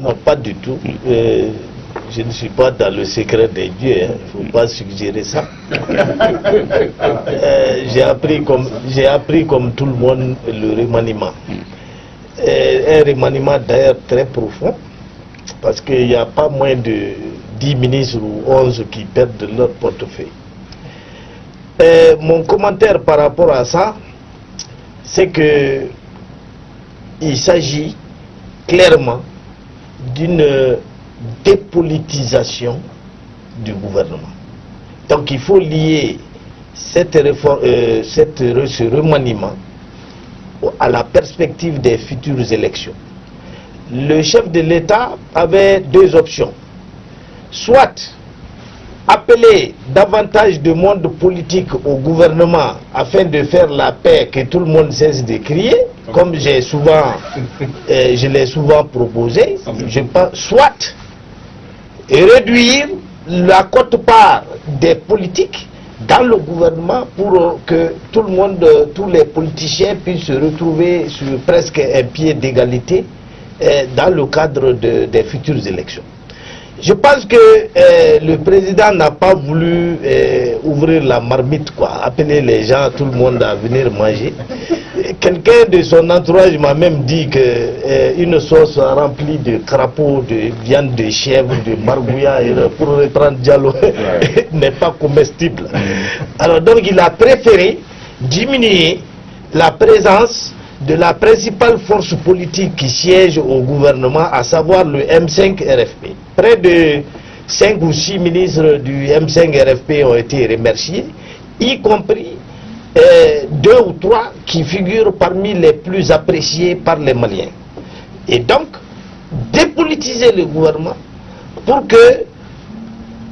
Non, pas du tout. Je ne suis pas dans le secret des dieux, il ne faut pas suggérer ça. J'ai appris comme tout le monde le remaniement. Un remaniement d'ailleurs très profond, parce qu'il n'y a pas moins de 10 ministres ou 11 qui perdent leur portefeuille. Mon commentaire par rapport à ça, c'est que il s'agit clairement d'une dépolitisation du gouvernement. Donc il faut lier cette réforme, ce remaniement à la perspective des futures élections. Le chef de l'État avait deux options. Soit appeler davantage de monde politique au gouvernement afin de faire la paix que tout le monde cesse de crier, comme je l'ai souvent proposé, je pense, soit réduire la quote-part des politiques dans le gouvernement pour que tout le monde, tous les politiciens puissent se retrouver sur presque un pied d'égalité dans le cadre des futures élections. Je pense que le président n'a pas voulu ouvrir la marmite, appeler les gens, tout le monde à venir manger. Quelqu'un de son entourage m'a même dit qu'une sauce remplie de crapauds, de viande de chèvre, de margouillat, pour reprendre Diallo, n'est pas comestible. Alors donc il a préféré diminuer la présence de la principale force politique qui siège au gouvernement, à savoir le M5 RFP. Près de 5 ou 6 ministres du M5 RFP ont été remerciés, y compris 2 ou 3 qui figurent parmi les plus appréciés par les Maliens. Et donc, dépolitiser le gouvernement pour que,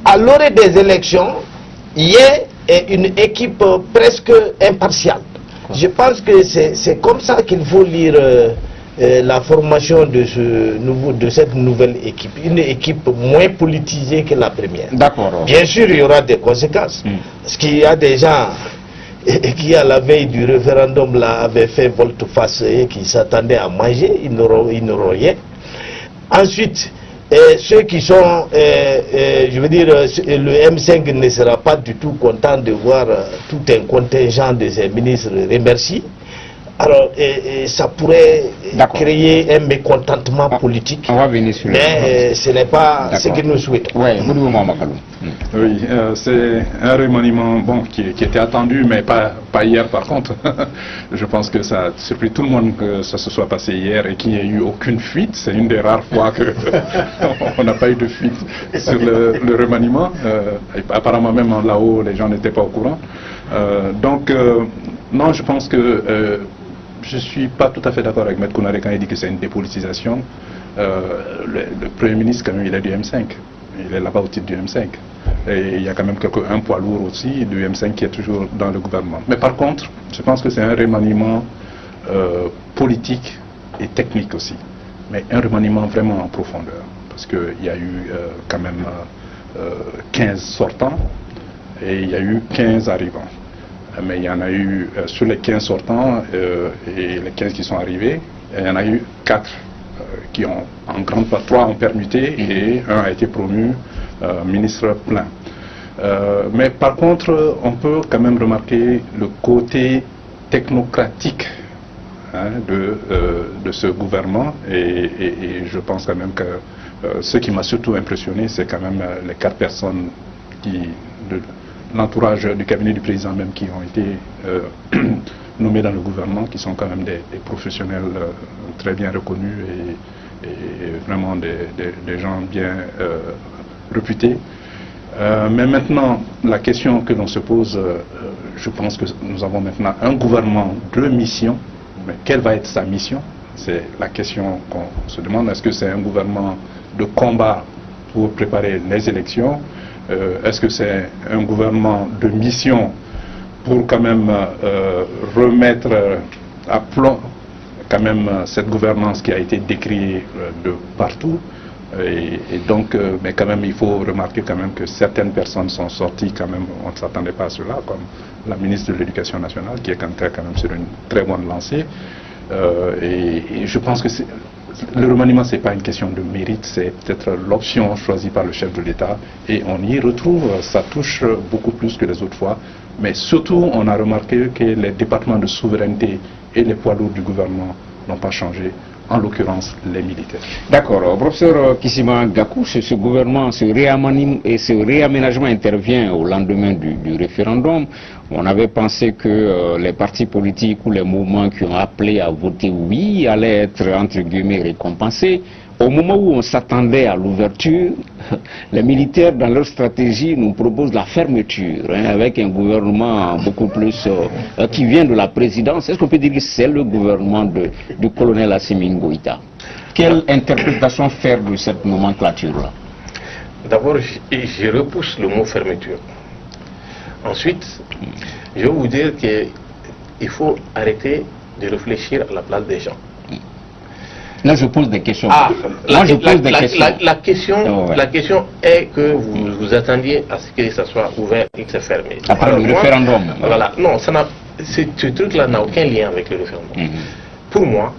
à l'orée des élections, il y ait une équipe presque impartiale. Je pense que c'est comme ça qu'il faut lire la formation de cette nouvelle équipe. Une équipe moins politisée que la première. D'accord. Bien sûr, il y aura des conséquences. Parce qu'il y a des gens qui, à la veille du référendum, là, avaient fait volte-face et qui s'attendaient à manger. Ils n'auront rien. Ensuite, ceux qui sont, je veux dire, le M5 ne sera pas du tout content de voir tout un contingent de ses ministres remerciés. Alors, ça pourrait créer un mécontentement politique. On va venir sur mais ce n'est pas ce que nous souhaitons. Oui, c'est un remaniement qui était attendu, mais pas hier par contre. Je pense que ça a surpris tout le monde que ça se soit passé hier et qu'il n'y ait eu aucune fuite. C'est une des rares fois qu'on n'a pas eu de fuite sur le remaniement. Apparemment même là-haut, les gens n'étaient pas au courant. Non, je pense que je ne suis pas tout à fait d'accord avec M. Kounaré quand il dit que c'est une dépolitisation. Le Premier ministre, quand même, il est du M5. Il est là-bas au titre du M5. Et il y a quand même un poids lourd aussi du M5 qui est toujours dans le gouvernement. Mais par contre, je pense que c'est un remaniement politique et technique aussi. Mais un remaniement vraiment en profondeur. Parce qu'il y a eu quand même 15 sortants et il y a eu 15 arrivants. Mais il y en a eu, sur les 15 sortants et les 15 qui sont arrivés, il y en a eu 4 qui ont, en grande part, 3 ont permuté et 1 a été promu ministre plein. Mais par contre, on peut quand même remarquer le côté technocratique de ce gouvernement et je pense quand même que ce qui m'a surtout impressionné, c'est quand même les 4 personnes de l'entourage du cabinet du président même qui ont été nommés dans le gouvernement, qui sont quand même des professionnels très bien reconnus et vraiment des gens bien réputés. Mais maintenant, la question que l'on se pose, je pense que nous avons maintenant un gouvernement de mission. Mais quelle va être sa mission? C'est la question qu'on se demande. Est-ce que c'est un gouvernement de combat pour préparer les élections? Est-ce que c'est un gouvernement de mission pour quand même remettre à plomb quand même cette gouvernance qui a été décriée de partout? Et donc, mais quand même, il faut remarquer quand même que certaines personnes sont sorties quand même, on ne s'attendait pas à cela, comme la ministre de l'Éducation nationale, qui est quand même sur une très bonne lancée. Et je pense que le remaniement, ce n'est pas une question de mérite, c'est peut-être l'option choisie par le chef de l'État. Et on y retrouve sa touche beaucoup plus que les autres fois. Mais surtout, on a remarqué que les départements de souveraineté et les poids lourds du gouvernement n'ont pas changé, en l'occurrence les militaires. D'accord. Professeur Kissima Gakou, ce gouvernement, ce réaménagement intervient au lendemain du référendum. On avait pensé que les partis politiques ou les mouvements qui ont appelé à voter oui allaient être, entre guillemets, récompensés. Au moment où on s'attendait à l'ouverture, les militaires, dans leur stratégie, nous proposent la fermeture, avec un gouvernement beaucoup plus qui vient de la présidence. Est-ce qu'on peut dire que c'est le gouvernement du colonel Assimi Goïta? Quelle interprétation faire de cette nomenclature-là? D'abord, je repousse le mot fermeture. Ensuite, je vais vous dire qu'il faut arrêter de réfléchir à la place des gens. Là, je pose des questions. La question est que vous vous attendiez à ce que ça soit ouvert et que ça fermé. Après le référendum. Voilà. Non, ce truc-là n'a aucun lien avec le référendum. Pour moi,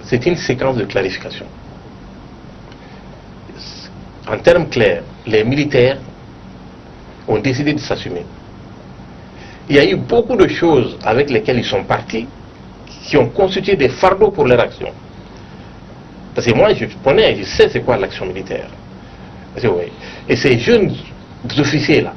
c'est une séquence de clarification. En termes clairs, les militaires ont décidé de s'assumer. Il y a eu beaucoup de choses avec lesquelles ils sont partis qui ont constitué des fardeaux pour leur action. Parce que moi, je connais, je sais c'est quoi l'action militaire. Et ces jeunes officiers-là,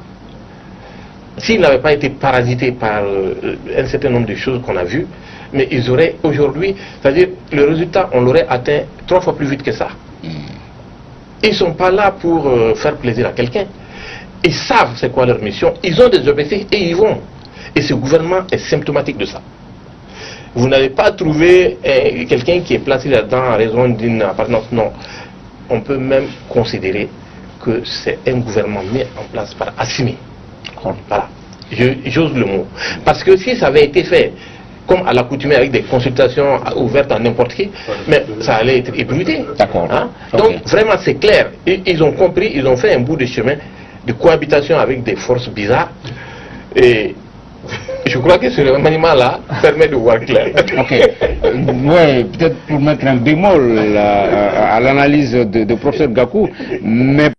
s'ils n'avaient pas été parasités par un certain nombre de choses qu'on a vues, mais ils auraient aujourd'hui, c'est-à-dire le résultat, on l'aurait atteint 3 fois plus vite que ça. Ils ne sont pas là pour faire plaisir à quelqu'un. Ils savent c'est quoi leur mission, ils ont des objectifs et ils y vont. Et ce gouvernement est symptomatique de ça. Vous n'avez pas trouvé quelqu'un qui est placé là-dedans en raison d'une appartenance. Non. On peut même considérer que c'est un gouvernement mis en place par Assimi. Voilà. J'ose le mot. Parce que si ça avait été fait comme à l'accoutumée avec des consultations ouvertes à n'importe qui, mais ça allait être ébruité. D'accord. Hein? Donc vraiment c'est clair. Ils ont compris, ils ont fait un bout de chemin de cohabitation avec des forces bizarres. Et je crois que ce remaniement-là permet de voir clair. Ok. Ouais, peut-être pour mettre un bémol à l'analyse de professeur Gakou, mais